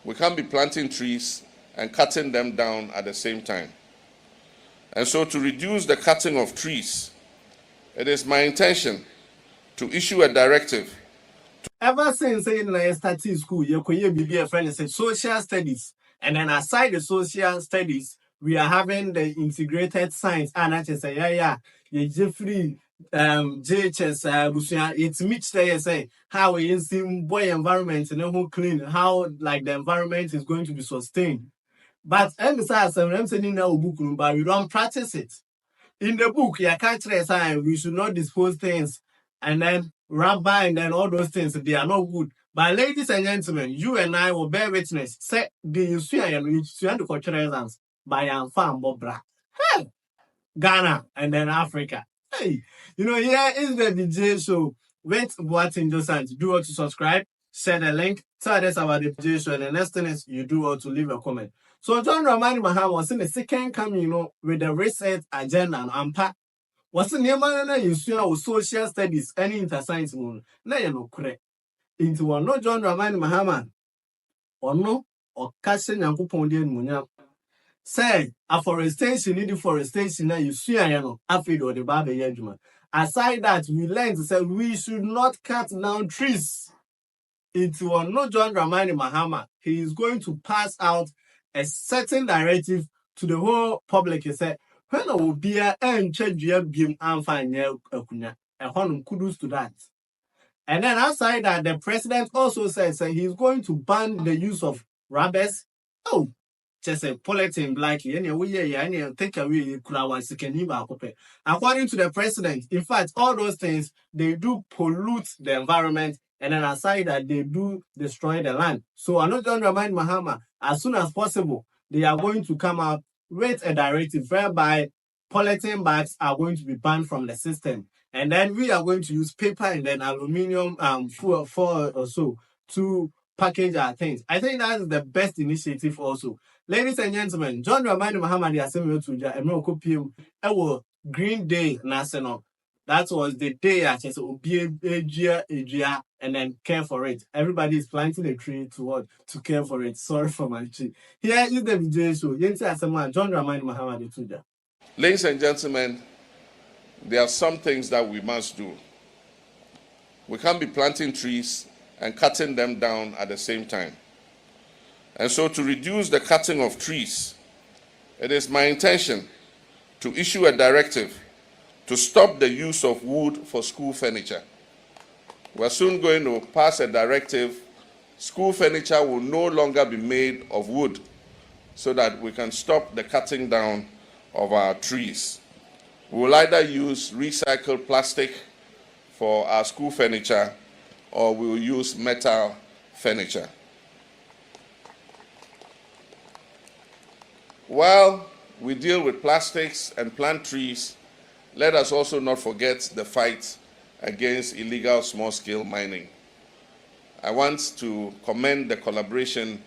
We can't be planting trees and cutting them down at the same time. And so to reduce the cutting of trees, it is my intention to issue a directive. Ever since I started school, you could be a friend and say social studies. And then aside the social studies, we are having the integrated science. And I just say, yeah, Jeffrey, JHS, it's Mitch there say how we in boy environment and who clean, how like the environment is going to be sustained. But and besides, I'm saying in our book, but we don't practice it. In the book, you can't say we should not dispose things and then rabbi and then all those things, they are not good. But ladies and gentlemen, you and I will bear witness. Say the the cultural by farm Bobra. Hey, Ghana and then Africa. Hey, here is the DJ show. Wait, what in just do what to subscribe, share the link, tell us about the DJ show, and the next thing is you do what to leave a comment. So John Ramani Mahama was in the second coming, with the research agenda and AMPA. Was in the man you see our social studies, any interscience moon. Na no correct. Into one no John Ramani Mahama. Or no, or casting and coupon munya. Say, afforestation, need deforestation, now you see, afraid or the Baba Yajuma. Aside that, we learn to say we should not cut down trees. Into one no John Ramani Mahama. He is going to pass out a certain directive to the whole public. He said, when I will be and change your beam and find a kudos to that. And then outside that, the president also says he's going to ban the use of rubbers. Oh, just a polythene blackly. Anyway, take away according to the president, in fact, all those things they do pollute the environment. And then aside that, they do destroy the land. So I know John Ramani Mahama, as soon as possible, they are going to come up with a directive whereby polythene bags are going to be banned from the system. And then we are going to use paper and then aluminium foil or so to package our things. I think that is the best initiative also. Ladies and gentlemen, John Ramani Mahama, the Assembly to Ewo Green Day National. That was the day I just and then care for it. Everybody is planting a tree to care for it. Sorry for my tree. Here is the video show. John Ramani Mahama. Ladies and gentlemen, there are some things that we must do. We can't be planting trees and cutting them down at the same time. And so to reduce the cutting of trees, it is my intention to issue a directive to stop the use of wood for school furniture. We're soon going to pass a directive. School furniture will no longer be made of wood so that we can stop the cutting down of our trees. We will either use recycled plastic for our school furniture or we will use metal furniture. While we deal with plastics and plant trees, let us also not forget the fight against illegal small-scale mining. I want to commend the collaboration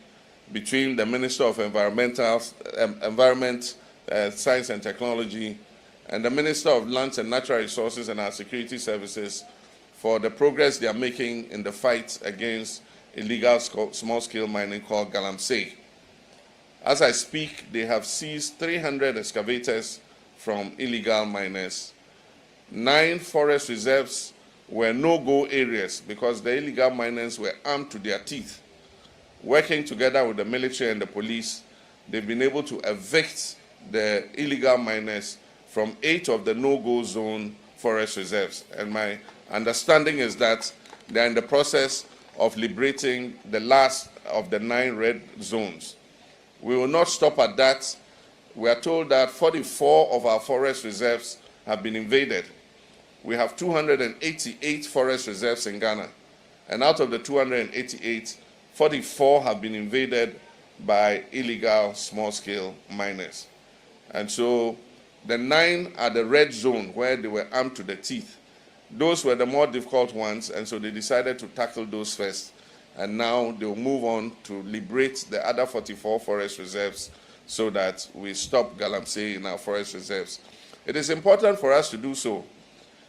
between the Minister of Environment, Science and Technology, and the Minister of Lands and Natural Resources and our security services for the progress they are making in the fight against illegal small-scale mining called Galamsey. As I speak, they have seized 300 excavators from illegal miners. 9 forest reserves were no-go areas because the illegal miners were armed to their teeth. Working together with the military and the police, they've been able to evict the illegal miners from 8 of the no-go zone forest reserves. And my understanding is that they're in the process of liberating the last of the 9 red zones. We will not stop at that. We are told that 44 of our forest reserves have been invaded. We have 288 forest reserves in Ghana. And out of the 288, 44 have been invaded by illegal small-scale miners. And so the 9 are the red zone where they were armed to the teeth. Those were the more difficult ones, and so they decided to tackle those first. And now they'll move on to liberate the other 44 forest reserves so that we stop Galamsey in our forest reserves. It is important for us to do so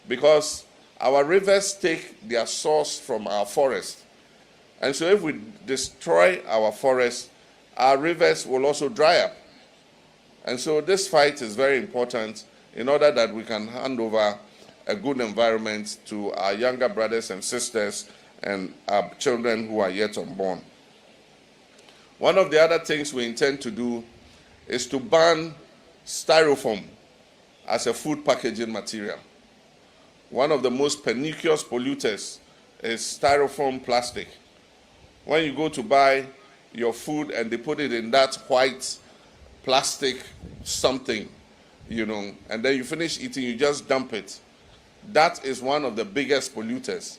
because our rivers take their source from our forest. And so if we destroy our forests, our rivers will also dry up. And so this fight is very important in order that we can hand over a good environment to our younger brothers and sisters and our children who are yet unborn. One of the other things we intend to do is to ban styrofoam as a food packaging material. One of the most pernicious polluters is styrofoam plastic. When you go to buy your food and they put it in that white plastic something, and then you finish eating, you just dump it. That is one of the biggest polluters.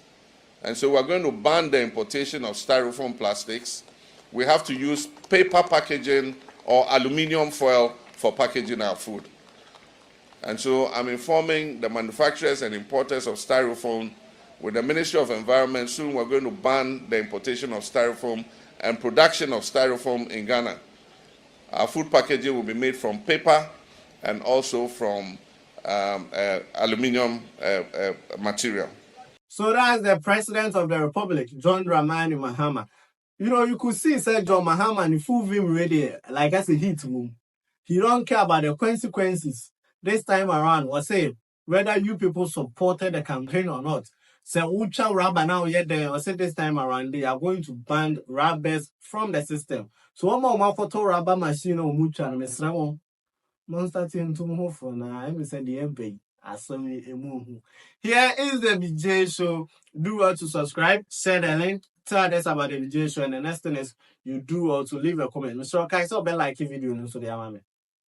And so we're going to ban the importation of styrofoam plastics. We have to use paper packaging or aluminum foil for packaging our food. And so I'm informing the manufacturers and importers of styrofoam with the Ministry of Environment. Soon we're going to ban the importation of styrofoam and production of styrofoam in Ghana. Our food packaging will be made from paper and also from aluminum material. So that's the President of the Republic, John Dramani Mahama. You could see, said John Mahama, and full vim ready, like as a heat room. He don't care about the consequences. This time around, was say whether you people supported the campaign or not. So Ucha rubber now yet there, or say this time around they are going to ban rubbers from the system. So one more photo rubber machine or mucha and Miss Ramon. Monster team to move for now. I said the MP. Here is the BJ show. Do well to subscribe, share the link, tell others about the BJ show, and the next thing is you do well to leave a comment. Mr. Okay, so be like the video so they are